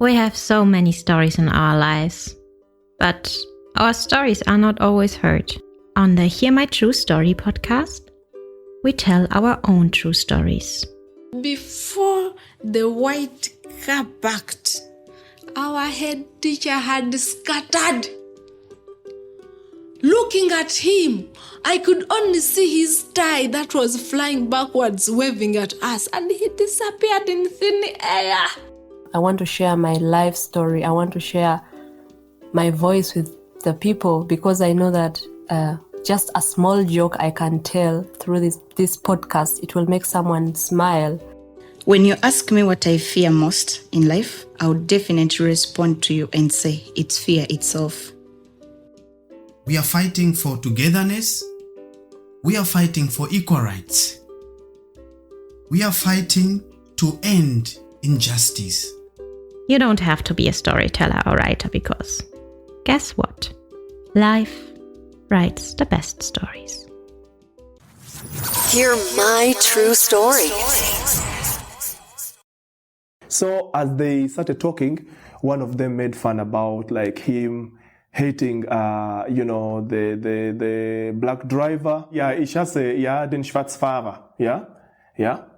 We have so many stories in our lives, but our stories are not always heard. On the Hear My True Story podcast, we tell our own true stories. Before the white car backed, our head teacher had scattered. Looking at him, I could only see his tie that was flying backwards, waving at us, and he disappeared in thin air. I want to share my life story. I want to share my voice with the people because I know that just a small joke I can tell through this podcast, it will make someone smile. When you ask me what I fear most in life, I would definitely respond to you and say it's fear itself. We are fighting for togetherness. We are fighting for equal rights. We are fighting to end injustice. You don't have to be a storyteller or writer because, guess what? Life writes the best stories. Hear my true story. So as they started talking, one of them made fun about like him hating, the black driver. Ja, ich hasse, den Schwarzfahrer. Ja. Ja,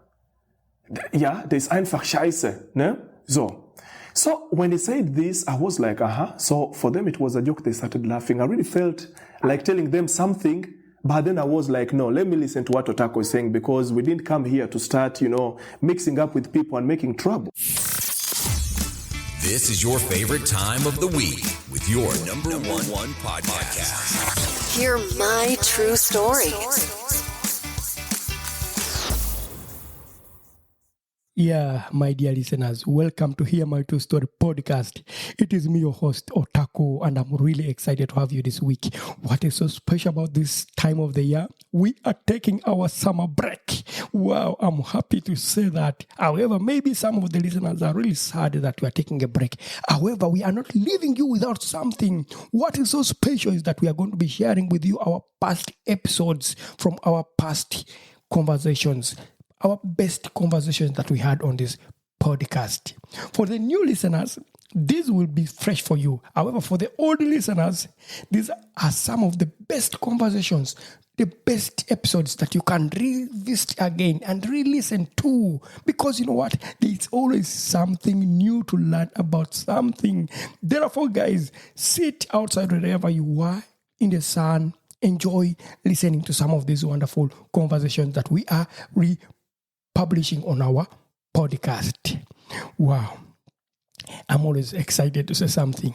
der ist einfach scheiße, ne? So when they said this, I was like, So for them it was a joke. They started laughing. I really felt like telling them something, but then I was like, no, let me listen to what Otako is saying because we didn't come here to start, mixing up with people and making trouble. This is your favorite time of the week with your number one podcast. Hear my true story. Yeah, my dear listeners, welcome to Hear My True Story podcast. It is me, your host, Otako, and I'm really excited to have you this week. What is so special about this time of the year? We are taking our summer break. Wow, I'm happy to say that. However, maybe some of the listeners are really sad that we are taking a break. However, we are not leaving you without something. What is so special is that we are going to be sharing with you our past episodes from our past conversations. Our best conversations that we had on this podcast. For the new listeners, this will be fresh for you. However, for the old listeners, these are some of the best conversations, the best episodes that you can revisit again and re-listen to. Because you know what? There's always something new to learn about something. Therefore, guys, sit outside wherever you are in the sun. Enjoy listening to some of these wonderful conversations that we are publishing on our podcast. Wow. I'm always excited to say something.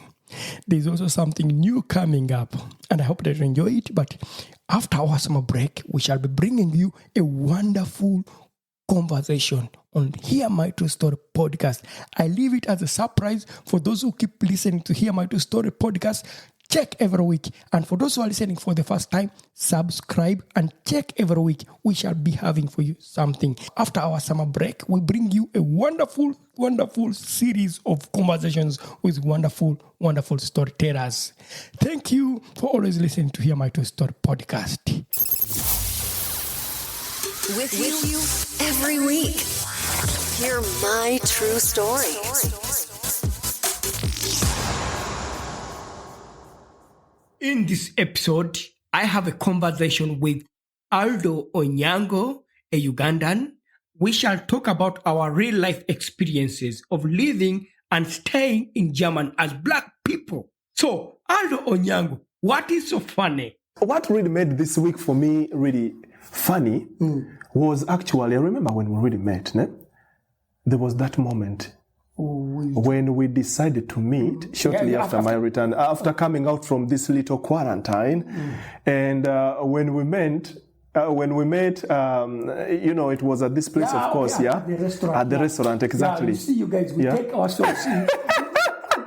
There's also something new coming up, and I hope that you enjoy it. But after our summer break, we shall be bringing you a wonderful conversation on Hear My True Story podcast. I leave it as a surprise for those who keep listening to Hear My True Story podcast. Check every week. And for those who are listening for the first time, subscribe and check every week. We shall be having for you something. After our summer break, we bring you a wonderful, wonderful series of conversations with wonderful, wonderful storytellers. Thank you for always listening to Hear My True Story podcast. With you every week. Hear my true story. In this episode, I have a conversation with Otako and Onyango, a Ugandan. We shall talk about our real-life experiences of living and staying in Germany as Black people. So, Otako and Onyango, what is so funny? What really made this week for me really funny was actually, I remember when we really met, there was that moment when we decided to meet shortly after my return, after coming out from this little quarantine. And when we met, it was at this place, of course, At the restaurant. At the restaurant, exactly. You see, you guys, we take ourselves in.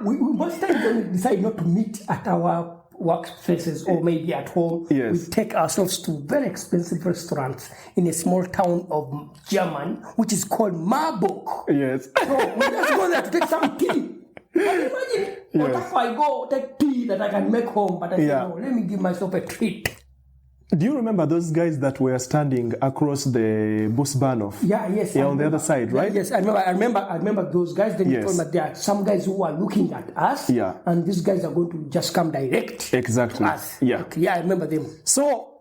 we most times don't decide not to meet at our workplaces or maybe at home. Yes. We take ourselves to very expensive restaurants in a small town of Germany, which is called Marburg. Yes. So we just go there to take some tea. But imagine, what if I go take tea that I can make home, but I say, no, let me give myself a treat. Do you remember those guys that were standing across the Busbanov? Yes. On the other side, right? Yes, I remember those guys. Then you told me there are some guys who are looking at us. Yeah. And these guys are going to just come direct. Exactly. To us. Yeah. Okay, I remember them. So,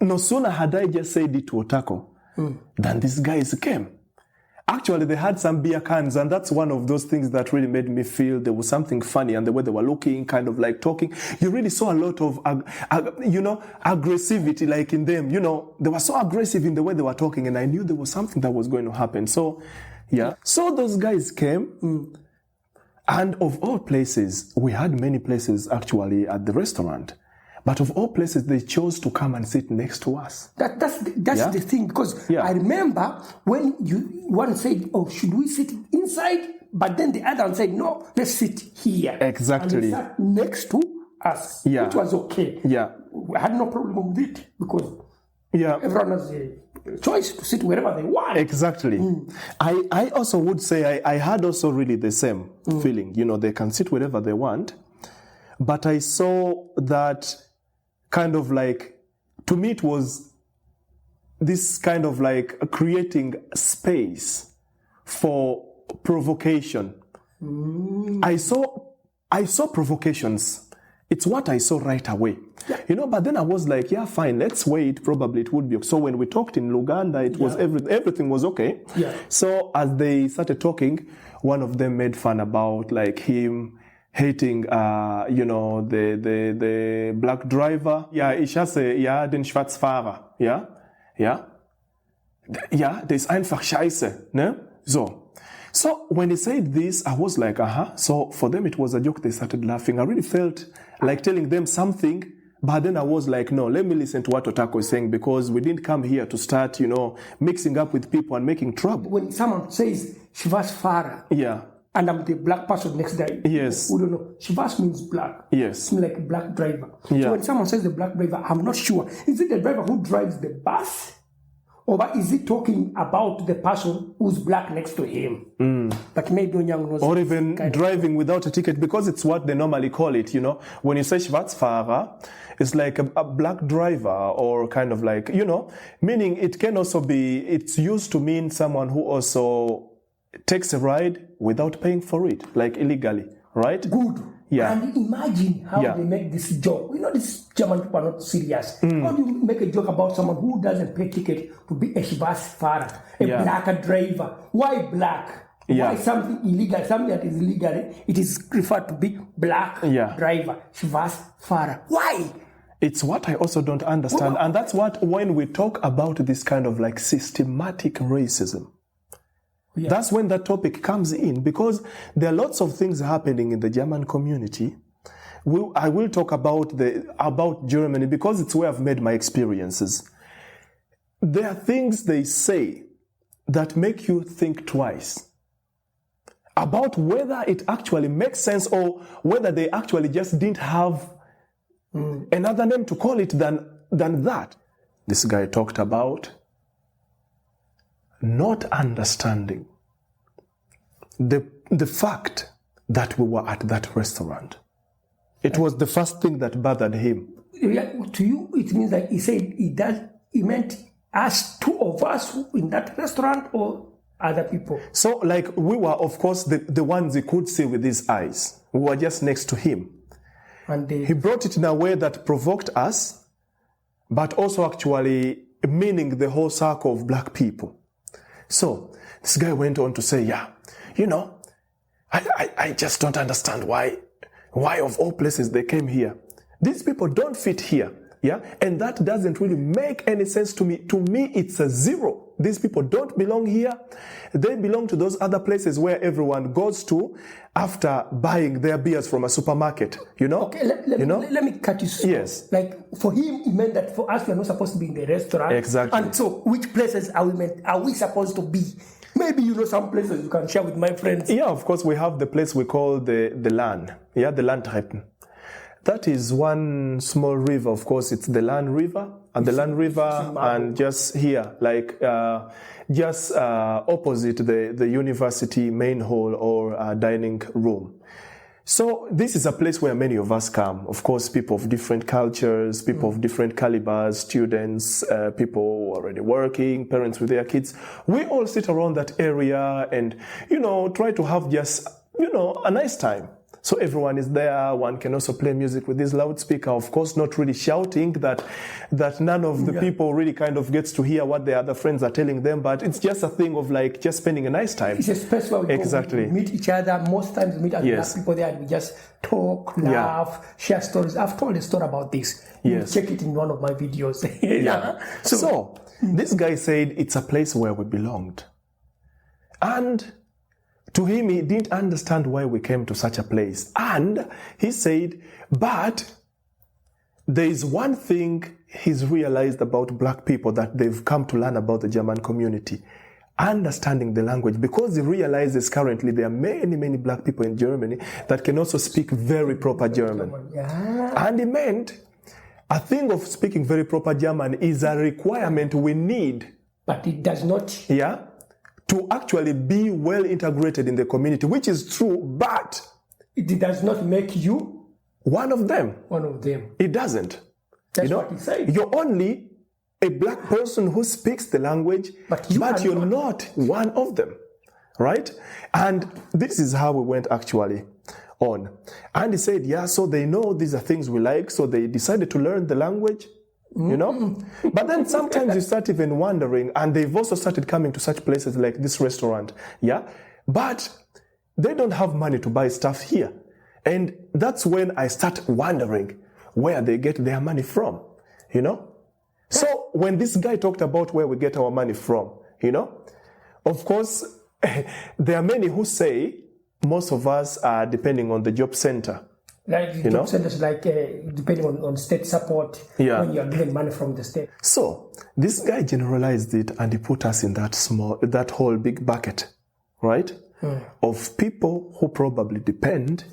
no sooner had I just said it to Otako, than these guys came. Actually, they had some beer cans, and that's one of those things that really made me feel there was something funny, and the way they were looking, kind of like talking. You really saw a lot of, aggressivity, like in them. They were so aggressive in the way they were talking, and I knew there was something that was going to happen. So, yeah. So those guys came, and of all places, we had many places actually at the restaurant. But of all places, they chose to come and sit next to us. That's the thing, because I remember when one said, "Oh, should we sit inside?" But then the other one said, "No, let's sit here." Exactly. And they sat next to us, which was okay. Yeah. I had no problem with it because everyone has a choice to sit wherever they want. Exactly. I also would say I had also really the same feeling. They can sit wherever they want. But I saw that kind of like, to me, it was this kind of like creating space for provocation. I saw provocations. It's what I saw right away. But then I was like, yeah, fine, let's wait. Probably it would be okay. So when we talked in Luganda, it was everything was okay. Yeah. So as they started talking, one of them made fun about like him hating, the black driver. Ja, ich hasse, den Schwarzfahrer. Ja, der ist einfach scheiße, ne? So when he said this, I was like, So for them, it was a joke. They started laughing. I really felt like telling them something, but then I was like, no, let me listen to what Otako is saying, because we didn't come here to start, mixing up with people and making trouble. When someone says Schwarzfahrer, and I'm the black person next day. Yes. We don't know. Shivas means black. Yes. It means like a black driver. Yeah. So when someone says the black driver, I'm not sure. Is it the driver who drives the bus? Or is it talking about the person who's black next to him? But maybe Onyango knows. Or even driving without a ticket, because it's what they normally call it, When you say Schwarzfahrer, it's like a black driver, or kind of like, meaning it can also be, it's used to mean someone who also takes a ride without paying for it, like illegally, right? Good. Yeah. And imagine how they make this joke. These German people are not serious. How do you make a joke about someone who doesn't pay ticket to be a Schwarzfahrer, a black driver? Why black? Why something illegal, something that is illegal, it is referred to be black driver, Schwarzfahrer. Why? It's what I also don't understand. And that's what, when we talk about this kind of like systematic racism, that's when that topic comes in, because there are lots of things happening in the German community. I will talk about Germany because it's where I've made my experiences. There are things they say that make you think twice about whether it actually makes sense, or whether they actually just didn't have another name to call it than that. This guy talked about not understanding the fact that we were at that restaurant. It was the first thing that bothered him. To you, it means that he said he meant us, two of us in that restaurant, or other people? So, like, we were, of course, the ones he could see with his eyes. We were just next to him. And he brought it in a way that provoked us, but also actually meaning the whole circle of black people. So this guy went on to say, I just don't understand why of all places they came here. These people don't fit here. And that doesn't really make any sense to me. To me, it's a zero. These people don't belong here. They belong to those other places where everyone goes to after buying their beers from a supermarket, Okay, let me cut you short. Yes. Like, for him, it meant that for us, we are not supposed to be in the restaurant. Exactly. And so, which places are we supposed to be? Maybe some places you can share with my friends. Yeah, of course, we have the place we call the Lahn. The Landtreppen. That is one small river, of course, it's the Lahn River. And the Lahn River, and just here, like opposite the university main hall or dining room. So this is a place where many of us come. Of course, people of different cultures, people of different calibers, students, people already working, parents with their kids. We all sit around that area and, try to have just, a nice time. So everyone is there. One can also play music with this loudspeaker. Of course, not really shouting that none of the people really kind of gets to hear what their other friends are telling them. But it's just a thing of like just spending a nice time. It's a space where we exactly. We meet each other. Most times we meet other black people there and we just talk, laugh, share stories. I've told a story about this. Yes. Check it in one of my videos. So this guy said it's a place where we belonged. And to him, he didn't understand why we came to such a place. And he said, but there is one thing he's realized about black people that they've come to learn about the German community. Understanding the language. Because he realizes currently there are many, many black people in Germany that can also speak very proper German. And he meant a thing of speaking very proper German is a requirement we need. But it does not. To actually be well integrated in the community, which is true, but it does not make you one of them. One of them. It doesn't. That's what he said. You're only a black person who speaks the language, but you're not one of them, right? And this is how we went actually on. And he said, so they know these are things we like, so they decided to learn the language. But then sometimes you start even wondering, and they've also started coming to such places like this restaurant, but they don't have money to buy stuff here. And that's when I start wondering where they get their money from, So when this guy talked about where we get our money from, of course, there are many who say most of us are depending on the job center. Like job centers, like depending on state support, when you are given money from the state. So this guy generalized it and he put us in that whole big bucket, right? Of people who probably depend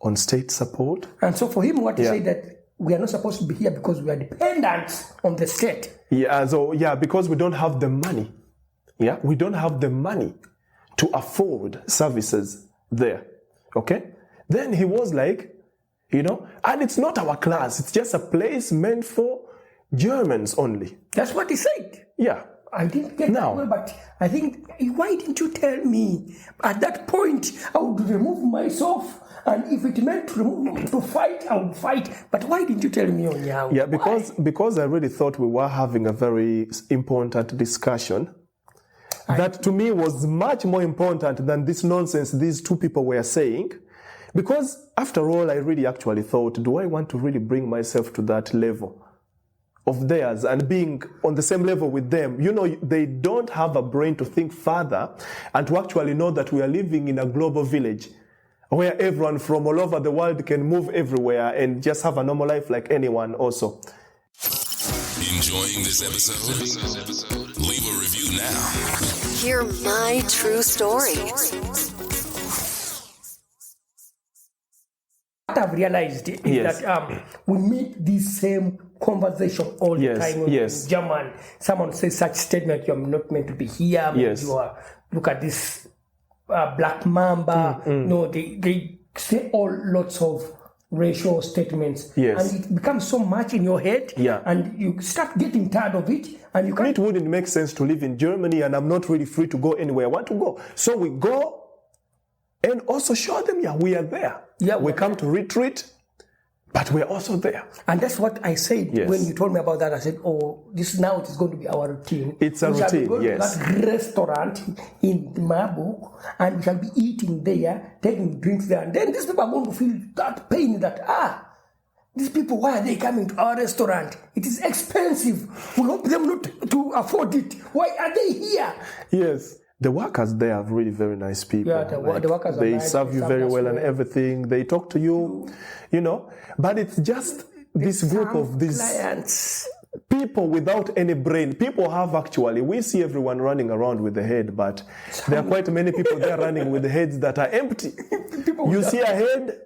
on state support. And so for him, what he said that we are not supposed to be here because we are dependent on the state. Because we don't have the money. We don't have the money to afford services there. Okay? Then he was like, and it's not our class. It's just a place meant for Germans only. That's what he said. I didn't get that well, but I think, why didn't you tell me? At that point, I would remove myself, and if it meant to fight, I would fight. But why didn't you tell me, Onyango? Because I really thought we were having a very important discussion that to me was much more important than this nonsense these two people were saying. Because after all, I really actually thought, do I want to really bring myself to that level of theirs and being on the same level with them? They don't have a brain to think further and to actually know that we are living in a global village where everyone from all over the world can move everywhere and just have a normal life like anyone also. Enjoying this episode? Leave a review now. Hear my true story. What I've realized is that we meet this same conversation all the time in German. Someone says such statement, you're not meant to be here. You are, look at this black mamba. No, they say all lots of racial statements. And it becomes so much in your head. And you start getting tired of it. And you can't. It wouldn't make sense to live in Germany and I'm not really free to go anywhere I want to go. So we go and also show them, we are there. We come to retreat, but we're also there. And that's what I said when you told me about that. I said, this now it is going to be our routine. It's a routine, to that restaurant in Marburg, and we shall be eating there, taking drinks there. And then these people are going to feel that pain that, these people, why are they coming to our restaurant? It is expensive. We hope them not to afford it. Why are they here? Yes. The workers there are really very nice people. The workers are they nice. Serve you very well and everything. They talk to you, But it's just this group of these clients. People without any brain. People have we see everyone running around with the head, but there are quite many people there running with the heads that are empty. You see a head,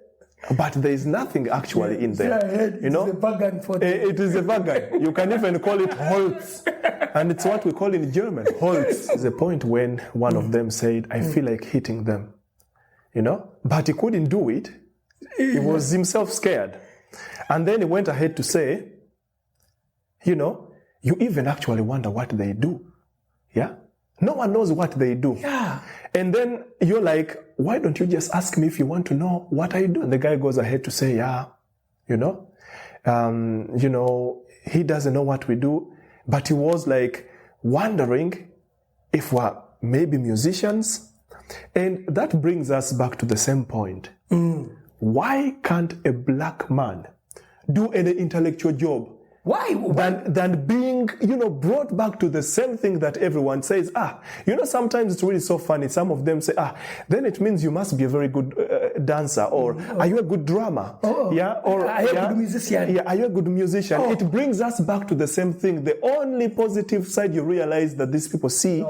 but there is nothing actually in there. It is a wagon. You can even call it Holz. And it's what we call in German, Holz. There's a point when one of them said, I feel like hitting them. But he couldn't do it He was himself scared. And then he went ahead to say, you even actually wonder what they do. Yeah? No one knows what they do. Yeah. And then you're like, why don't you just ask me if you want to know what I do? And the guy goes ahead to say, he doesn't know what we do, but he was like wondering if we're maybe musicians. And that brings us back to the same point. Why can't a black man do any intellectual job? Why? Than being, brought back to the same thing that everyone says. Sometimes it's really so funny. Some of them say, then it means you must be a very good dancer, or are you a good drummer? Yeah, or are you a good musician? Yeah, are you a good musician? It brings us back to the same thing. The only positive side you realize that these people see,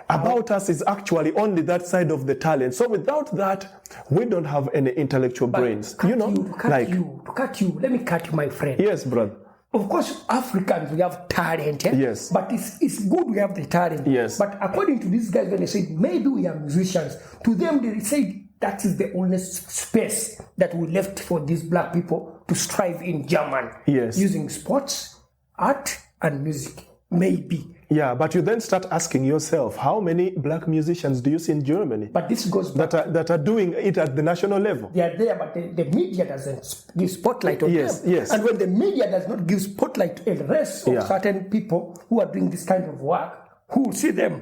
about us is actually only that side of the talent. So without that, we don't have any intellectual brains. To cut you, let me cut you, my friend. Yes, brother. Of course, Africans, we have talent. Yes. But it's good we have the talent. Yes. But according to these guys, when they said, maybe we are musicians, to them they said that is the only space that we left for these black people to strive in German. Yes. Using sports, art, and music. Maybe. Yeah, but you then start asking yourself, how many black musicians do you see in Germany? But this goes back that are doing it at the national level. They are there, but the media doesn't give spotlight on them. Yes. And when the media does not give spotlight to the rest of certain people who are doing this kind of work, who will see them?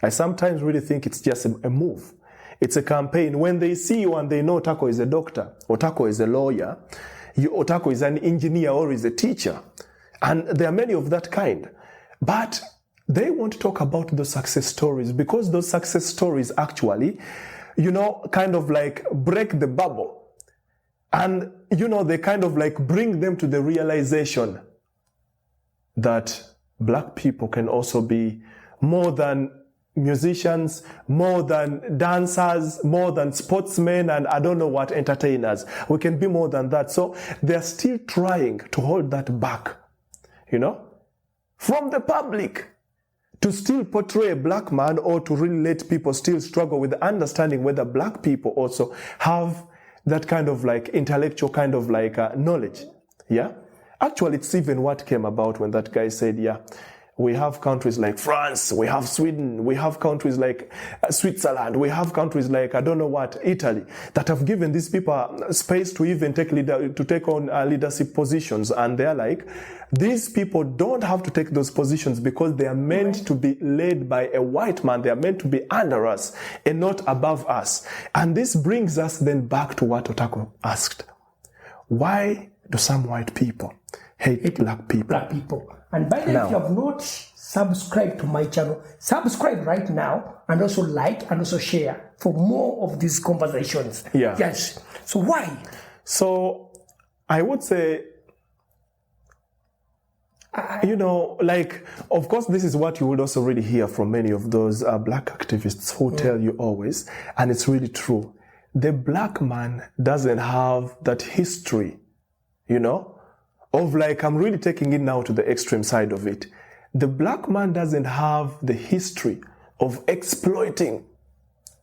I sometimes really think it's just a move. It's a campaign. When they see you and they know Otako is a doctor, Otako is a lawyer, Otako is an engineer or is a teacher, and there are many of that kind. But they won't talk about those success stories, because those success stories actually, kind of like break the bubble. And, they kind of like bring them to the realization that black people can also be more than musicians, more than dancers, more than sportsmen, and I don't know what, entertainers. We can be more than that. So they're still trying to hold that back, from the public, to still portray a black man, or to really let people still struggle with understanding whether black people also have that kind of like intellectual kind of like knowledge. Yeah. Actually, it's even what came about when that guy said, we have countries like France, we have Sweden, we have countries like Switzerland, we have countries like, I don't know what, Italy, that have given these people space to even take on leadership positions. And they're like, these people don't have to take those positions because they are meant to be led by a white man. They are meant to be under us and not above us. And this brings us then back to what Otako asked. Why do some white people hate black people? And by the way, if you have not subscribed to my channel, subscribe right now, and also like and also share for more of these conversations. Yeah. Yes. So why? So I would say, of course, this is what you would also really hear from many of those black activists who tell you always, and it's really true. The black man doesn't have that history, of like, I'm really taking it now to the extreme side of it. The black man doesn't have the history of exploiting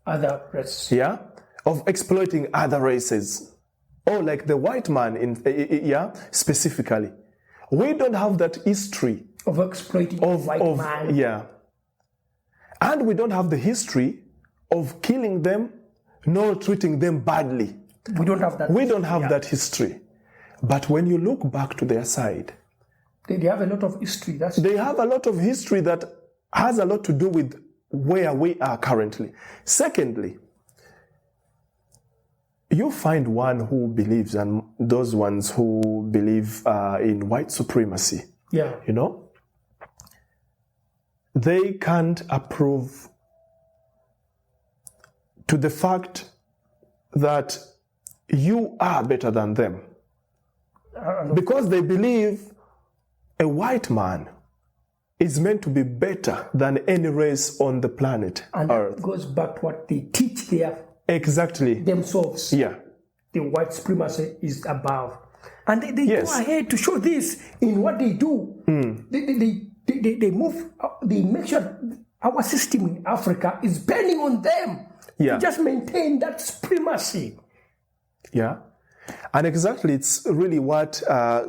other races. Yeah? Of exploiting other races. Or like the white man, specifically. We don't have that history of exploiting the white man. Yeah. And we don't have the history of killing them, nor treating them badly. We don't have that. We don't have that history. But when you look back to their side, they have a lot of history. They have a lot of history that has a lot to do with where we are currently. Secondly, you find one who believes, and those ones who believe in white supremacy. Yeah. They can't approve to the fact that you are better than them. Because they believe a white man is meant to be better than any race on the planet Earth. That goes back to what they teach exactly themselves. Yeah. The white supremacy is above. And they go ahead to show this in what they do. They move, they make sure our system in Africa is bending on them to just maintain that supremacy. Yeah. And exactly, it's really what Paul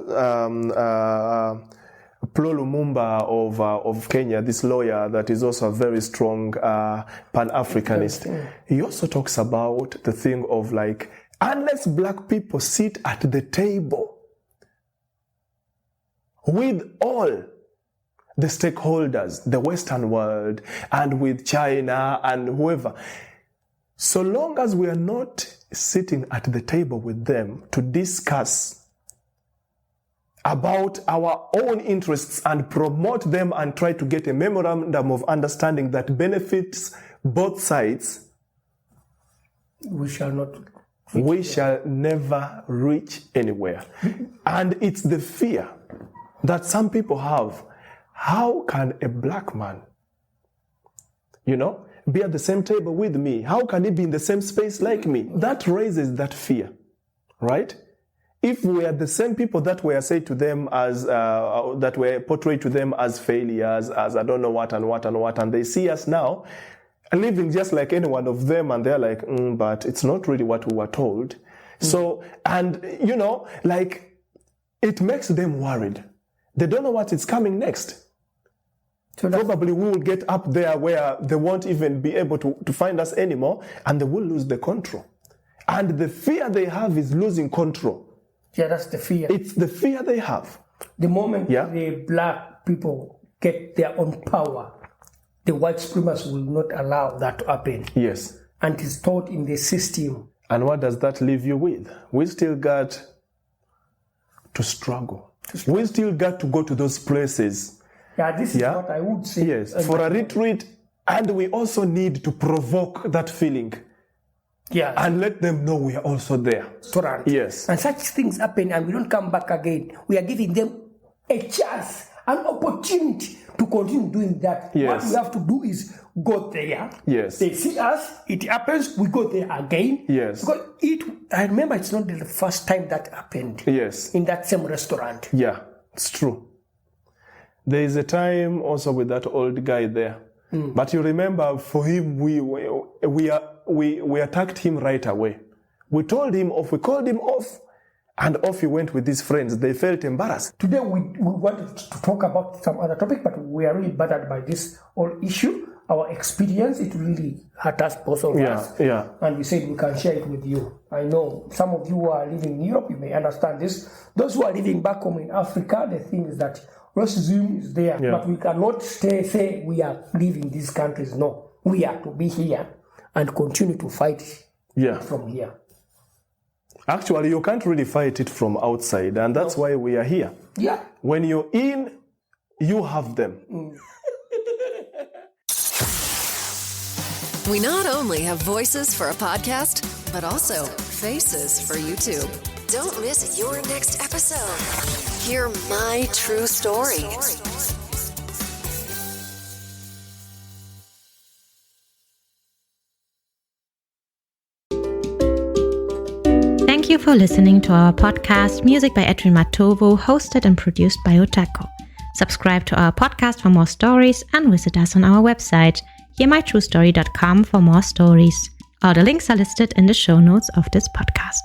Lumumba of Kenya, this lawyer that is also a very strong Pan-Africanist, he also talks about the thing of like, unless black people sit at the table with all the stakeholders, the Western world, and with China and whoever, so long as we are not sitting at the table with them to discuss about our own interests and promote them and try to get a memorandum of understanding that benefits both sides, We shall never reach anywhere. And it's the fear that some people have. How can a black man, be at the same table with me? How can he be in the same space like me? That raises that fear, right? If we are the same people that were said to them as, that were portrayed to them as failures, as I don't know what and what and what, and they see us now living just like any one of them, and they're like, but it's not really what we were told. So, and it makes them worried. They don't know what is coming next. So probably we will get up there where they won't even be able to find us anymore, and they will lose the control. And the fear they have is losing control. Yeah, that's the fear. It's the fear they have. The moment the black people get their own power, the white supremacists will not allow that to happen. Yes. And it's taught in the system. And what does that leave you with? We still got to struggle. We still got to go to those places. Yeah, this is what I would say. Yes, for a retreat. And we also need to provoke that feeling. Yeah. And let them know we are also there. Yes. And such things happen and we don't come back again. We are giving them a chance, an opportunity to continue doing that. Yes. What we have to do is go there. Yes. They see us, it happens, we go there again. Yes. Because I remember it's not the first time that happened. Yes. In that same restaurant. Yeah, it's true. There is a time also with that old guy there. But you remember, for him, we attacked him right away. We told him off, we called him off, and off he went with his friends. They felt embarrassed. Today we wanted to talk about some other topic, but we are really bothered by this whole issue. Our experience, it really hurt us, both of us. Yeah. And we said we can share it with you. I know some of you who are living in Europe, you may understand this. Those who are living back home in Africa, the thing is that racism is there, but we cannot say we are leaving these countries. No, we are to be here and continue to fight from here. Actually, you can't really fight it from outside, and that's why we are here. Yeah. When you're in, you have them. We not only have voices for a podcast, but also faces for YouTube. Don't miss your next episode. Hear my true story. Thank you for listening to our podcast, Music by Edwin Matovo, hosted and produced by Otako. Subscribe to our podcast for more stories and visit us on our website, hearmytruestory.com, for more stories. All the links are listed in the show notes of this podcast.